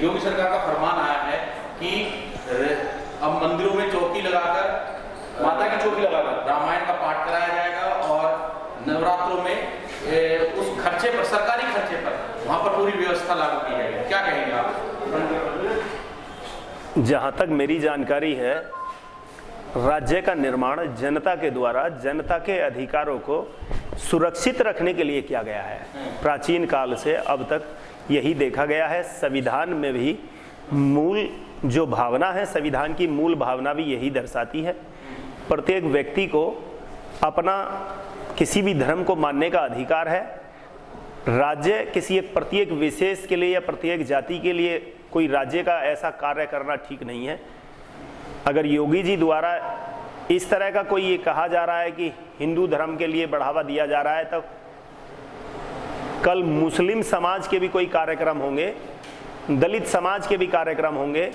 योगी सरकार का फरमान आया है कि अब मंदिरों में चौकी लगाकर, माता की चौकी लगाकर रामायण का पाठ कराया जाएगा और नवरात्रों में उस खर्चे पर, सरकारी खर्चे पर, वहां पर पूरी व्यवस्था लागू की जाएगी। क्या कहेंगे आप? जहां तक मेरी जानकारी है, राज्य का निर्माण जनता के द्वारा जनता के अधिकारों को सुरक्षित रखने के लिए किया गया है। प्राचीन काल से अब तक यही देखा गया है। संविधान में भी मूल जो भावना है, संविधान की मूल भावना भी यही दर्शाती है। प्रत्येक व्यक्ति को अपना किसी भी धर्म को मानने का अधिकार है। राज्य किसी एक प्रत्येक विशेष के लिए या प्रत्येक जाति के लिए कोई राज्य का ऐसा कार्य करना ठीक नहीं है। अगर योगी जी द्वारा इस तरह का कोई ये कहा जा रहा है कि हिंदू धर्म के लिए बढ़ावा दिया जा रहा है, तब कल मुस्लिम समाज के भी कोई कार्यक्रम होंगे, दलित समाज के भी कार्यक्रम होंगे,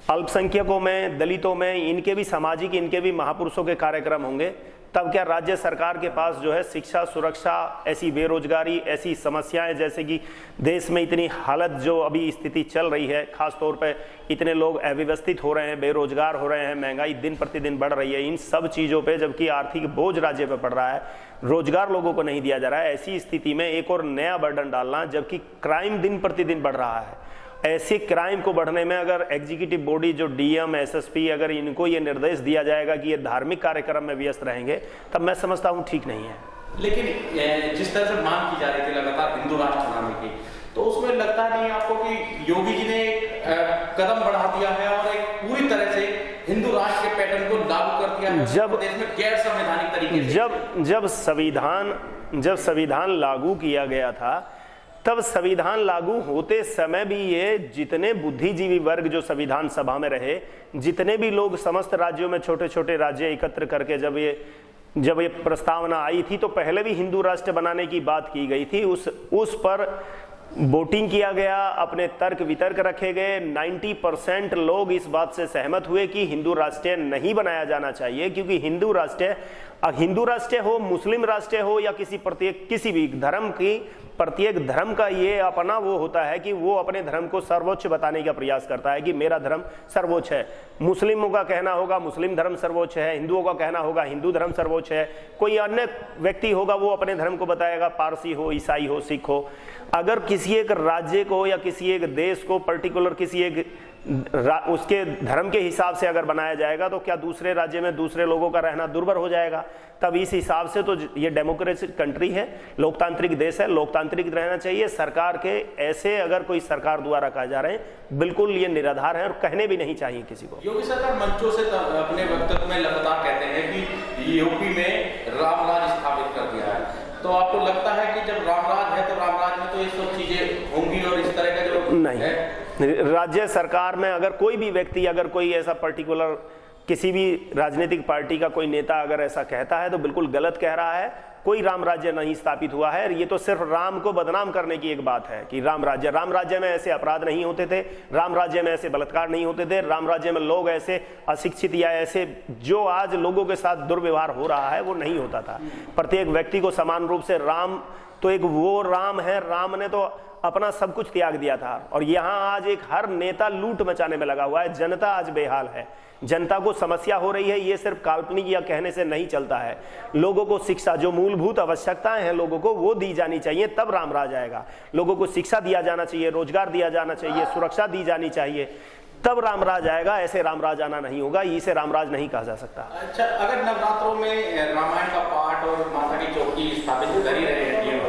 अल्पसंख्यकों में, दलितों में, इनके भी सामाजिक, इनके भी महापुरुषों के कार्यक्रम होंगे। तब क्या राज्य सरकार के पास जो है शिक्षा, सुरक्षा, ऐसी बेरोजगारी, ऐसी समस्याएं, जैसे कि देश में इतनी हालत जो अभी स्थिति चल रही है, खास तौर पे इतने लोग अव्यवस्थित हो रहे हैं, बेरोजगार हो रहे हैं, महंगाई दिन प्रतिदिन बढ़ रही है, इन सब चीज़ों पे जबकि आर्थिक बोझ राज्य पे पड़ रहा है, रोजगार लोगों को नहीं दिया जा रहा है, ऐसी स्थिति में एक और नया बर्डन डालना, जबकि क्राइम दिन प्रतिदिन बढ़ रहा है, ऐसे क्राइम को बढ़ने में अगर एग्जीक्यूटिव बॉडी जो डीएम, एसएसपी, अगर इनको ये निर्देश दिया जाएगा कि ये धार्मिक कार्यक्रम में व्यस्त रहेंगे, तब मैं समझता हूँ ठीक नहीं है। लेकिन जिस तरह से मांग की जा रही थी लगातार हिंदू राष्ट्र बनाने की, तो उसमें लगता नहीं आपको कि योगी जी ने एक कदम बढ़ा दिया है और एक पूरी तरह से हिंदू राष्ट्र के पैटर्न को लागू कर दिया है जब देश में गैर संवैधानिक तरीके से? जब संविधान लागू किया गया था, तब संविधान लागू होते समय भी ये जितने बुद्धिजीवी वर्ग जो संविधान सभा में रहे, जितने भी लोग समस्त राज्यों में, छोटे छोटे राज्य एकत्र करके जब ये प्रस्तावना आई थी, तो पहले भी हिंदू राष्ट्र बनाने की बात की गई थी। उस पर वोटिंग किया गया, अपने तर्क वितर्क रखे गए। 90% लोग इस बात से सहमत हुए कि हिंदू राष्ट्र नहीं बनाया जाना चाहिए, क्योंकि हिंदू राष्ट्र हो, मुस्लिम राष्ट्र हो या किसी भी धर्म की, प्रत्येक धर्म का ये अपना वो होता है कि वो अपने धर्म को सर्वोच्च बताने का प्रयास करता है कि मेरा धर्म सर्वोच्च है। मुस्लिमों का कहना होगा मुस्लिम धर्म सर्वोच्च है, हिंदुओं का कहना होगा हिंदू धर्म सर्वोच्च है, कोई अन्य व्यक्ति होगा वो अपने धर्म को बताएगा, पारसी हो, ईसाई हो, सिख हो। अगर किसी एक राज्य को या किसी एक देश को पर्टिकुलर किसी एक उसके धर्म के हिसाब से अगर बनाया जाएगा, तो क्या दूसरे राज्य में दूसरे लोगों का रहना दुर्भर हो जाएगा? तब इस हिसाब से तो ये डेमोक्रेटिक कंट्री है, लोकतांत्रिक देश है, लोकतांत्रिक रहना चाहिए। सरकार के ऐसे अगर कोई सरकार द्वारा कहा जा रहे हैं, बिल्कुल ये निराधार है और कहने भी नहीं चाहिए किसी को। योगी सरकार मंचों से अपने वक्तव्य में लगातार कहते हैं कि यूपी में रामराज स्थापित कर दिया है, तो आपको लगता है कि जब रामराज है तो रामराज में तो ये सब चीजें होंगी और इस तरह का जो नहीं है? राज्य सरकार में अगर कोई भी व्यक्ति, अगर कोई ऐसा पर्टिकुलर किसी भी राजनीतिक पार्टी का कोई नेता अगर ऐसा कहता है तो बिल्कुल गलत कह रहा है। कोई राम राज्य नहीं स्थापित हुआ है। ये तो सिर्फ राम को बदनाम करने की एक बात है कि राम राज्य में ऐसे अपराध नहीं होते थे, राम राज्य में ऐसे बलात्कार नहीं होते थे, राम राज्य में लोग ऐसे अशिक्षित या ऐसे जो आज लोगों के साथ दुर्व्यवहार हो रहा है वो नहीं होता था। प्रत्येक व्यक्ति को समान रूप से राम तो एक वो राम है, राम ने तो अपना सब कुछ त्याग दिया था। और यहाँ आज एक हर नेता लूट मचाने में लगा हुआ है। जनता आज बेहाल है, जनता को समस्या हो रही है। ये सिर्फ काल्पनिक या कहने से नहीं चलता है। लोगों को शिक्षा, जो मूलभूत आवश्यकताएं हैं लोगों को, वो दी जानी चाहिए, तब रामराज आएगा। लोगों को शिक्षा दिया जाना चाहिए, रोजगार दिया जाना चाहिए, सुरक्षा दी जानी चाहिए, तब रामराज आएगा। ऐसे रामराज आना नहीं होगा, इसे रामराज नहीं कहा जा सकता। अच्छा, अगर नवरात्रों में रामायण का पाठ और माता की चौकी स्थापित कर ही रहे हैं,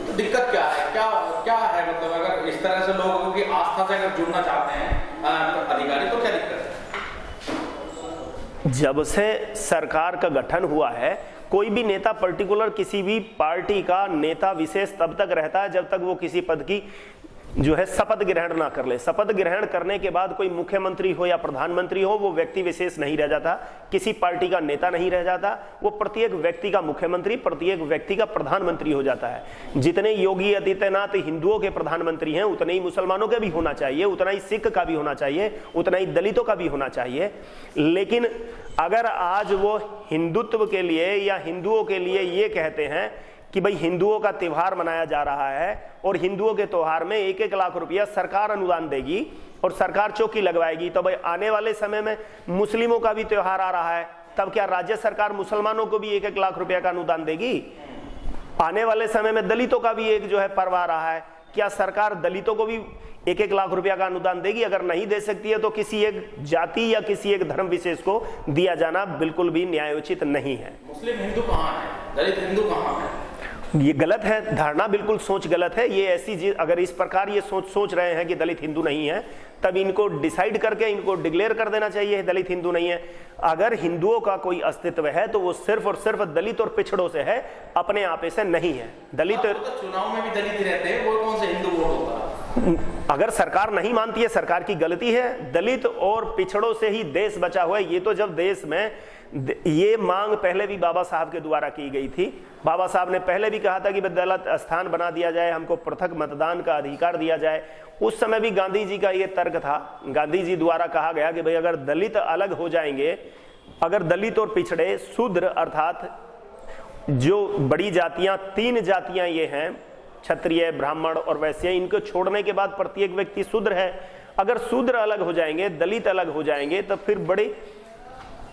तो दिक्कत क्या है? क्या है मतलब अगर इस तरह से लोगों की आस्था से अगर जुड़ना चाहते हैं अधिकारी, तो क्या दिक्कत है? जब से सरकार का गठन हुआ है, कोई भी नेता पर्टिकुलर किसी भी पार्टी का नेता विशेष तब तक रहता है जब तक वो किसी पद की जो है शपथ ग्रहण ना कर ले। शपथ ग्रहण करने के बाद कोई मुख्यमंत्री हो या प्रधानमंत्री हो, वो व्यक्ति विशेष नहीं रह जाता, किसी पार्टी का नेता नहीं रह जाता, वो प्रत्येक व्यक्ति का मुख्यमंत्री, प्रत्येक व्यक्ति का प्रधानमंत्री हो जाता है। जितने योगी आदित्यनाथ हिंदुओं के प्रधानमंत्री हैं, उतने ही मुसलमानों के भी होना चाहिए, उतना ही सिख का भी होना चाहिए, उतना ही दलितों का भी होना चाहिए। लेकिन अगर आज वो हिंदुत्व के लिए या हिंदुओं के लिए ये कहते हैं कि भाई हिंदुओं का त्यौहार मनाया जा रहा है और हिंदुओं के त्यौहार में 1-1 लाख रुपया सरकार अनुदान देगी और सरकार चौकी लगवाएगी, तो भाई आने वाले समय में मुस्लिमों का भी त्यौहार आ रहा है, तब क्या राज्य सरकार मुसलमानों को भी 1-1 लाख रुपया का अनुदान देगी? आने वाले समय में दलितों का भी एक जो है पर्व आ रहा है, क्या सरकार दलितों को भी 1-1 लाख रुपया का अनुदान देगी? अगर नहीं दे सकती है तो किसी एक जाति या किसी एक धर्म विशेष को दिया जाना बिल्कुल भी न्यायोचित नहीं है। मुस्लिम हिंदू कहाँ है, दलित हिंदू कहाँ है? ये गलत है, धारणा बिल्कुल सोच गलत है। ये ऐसी चीज अगर इस प्रकार ये सोच रहे हैं कि दलित हिंदू नहीं है, तब इनको डिसाइड करके इनको डिक्लेयर कर देना चाहिए दलित हिंदू नहीं है। अगर हिंदुओं का कोई अस्तित्व है तो वो सिर्फ और सिर्फ दलित और पिछड़ों से है, अपने आप से नहीं है। दलित तो चुनाव में भी दलित रहते हैं, वो कौन से हिंदू वोट होगा? अगर सरकार नहीं मानती है, सरकार की गलती है। दलित और पिछड़ों से ही देश बचा हुआ है। ये तो जब देश में ये मांग पहले भी बाबा साहब के द्वारा की गई थी। बाबा साहब ने पहले भी कहा था कि दलित स्थान बना दिया जाए, हमको पृथक मतदान का अधिकार दिया जाए। उस समय भी गांधी जी का ये तर्क था, गांधी जी द्वारा कहा गया कि भाई अगर दलित अलग हो जाएंगे, अगर दलित और पिछड़े शूद्र अर्थात जो बड़ी जातियां 3 जातियां ये हैं, क्षत्रिय, ब्राह्मण और वैश्य, इनको छोड़ने के बाद प्रत्येक व्यक्ति शूद्र है। अगर शूद्र अलग हो जाएंगे, दलित अलग हो जाएंगे, तो फिर बड़ी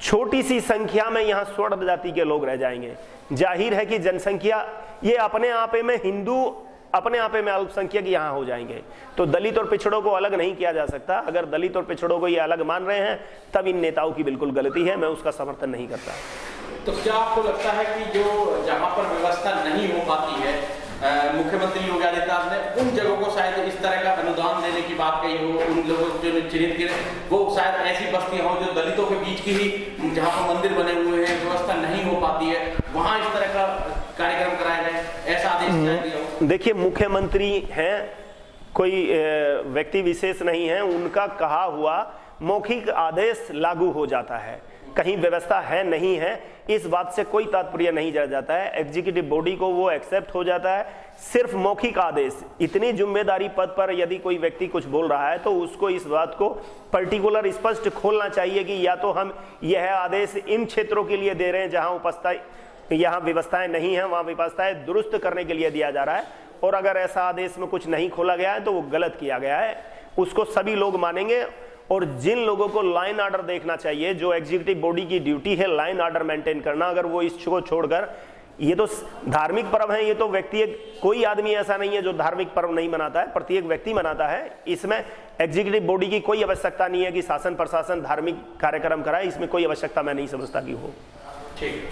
छोटी सी संख्या में यहाँ स्वर्ण जाति के लोग रह जाएंगे। जाहिर है कि जनसंख्या ये अपने आप में हिंदू, अपने आप में अल्पसंख्यक यहाँ हो जाएंगे। तो दलित और पिछड़ों को अलग नहीं किया जा सकता। अगर दलित और पिछड़ों को ये अलग मान रहे हैं तब इन नेताओं की बिल्कुल गलती है, मैं उसका समर्थन नहीं करता। तो क्या आपको लगता है कि जो जहाँ पर व्यवस्था नहीं हो पाती है, मुख्यमंत्री योगी आदित्यनाथ ने उन जगहों को शायद इस तरह का अनुदान देने की बात कही हो, उन लोगों को जो चिन्हित किए, वो शायद ऐसी बस्तियां हो जो दलितों के बीच की ही, जहाँ पर मंदिर बने हुए हैं, व्यवस्था नहीं हो पाती है, वहाँ इस तरह का कार्यक्रम कराया जाए, ऐसा आदेश दिया हो? देखिए, मुख्यमंत्री हैं, कोई व्यक्ति विशेष नहीं है, उनका कहा हुआ मौखिक आदेश लागू हो जाता है। कहीं व्यवस्था है नहीं है, इस बात से कोई तात्पर्य नहीं रह जाता है। एग्जीक्यूटिव बॉडी को वो एक्सेप्ट हो जाता है, सिर्फ मौखिक आदेश। इतनी जिम्मेदारी पद पर यदि कोई व्यक्ति कुछ बोल रहा है तो उसको इस बात को पर्टिकुलर स्पष्ट खोलना चाहिए कि या तो हम यह आदेश इन क्षेत्रों के लिए दे रहे हैं जहां यहाँ व्यवस्थाएं नहीं है, वहां व्यवस्थाएं दुरुस्त करने के लिए दिया जा रहा है, और अगर ऐसा आदेश में कुछ नहीं खोला गया है तो वो गलत किया गया है। उसको सभी लोग मानेंगे। और जिन लोगों को लाइन ऑर्डर देखना चाहिए, जो एग्जीक्यूटिव बॉडी की ड्यूटी है लाइन ऑर्डर मेंटेन करना, अगर वो इसको छोड़कर, ये तो धार्मिक पर्व है, ये तो व्यक्ति, कोई आदमी ऐसा नहीं है जो धार्मिक पर्व नहीं मनाता है, प्रत्येक व्यक्ति मनाता है। इसमें एग्जीक्यूटिव बॉडी की कोई आवश्यकता नहीं है कि शासन प्रशासन धार्मिक कार्यक्रम कराए, इसमें कोई आवश्यकता मैं नहीं समझता कि हो। ठीक।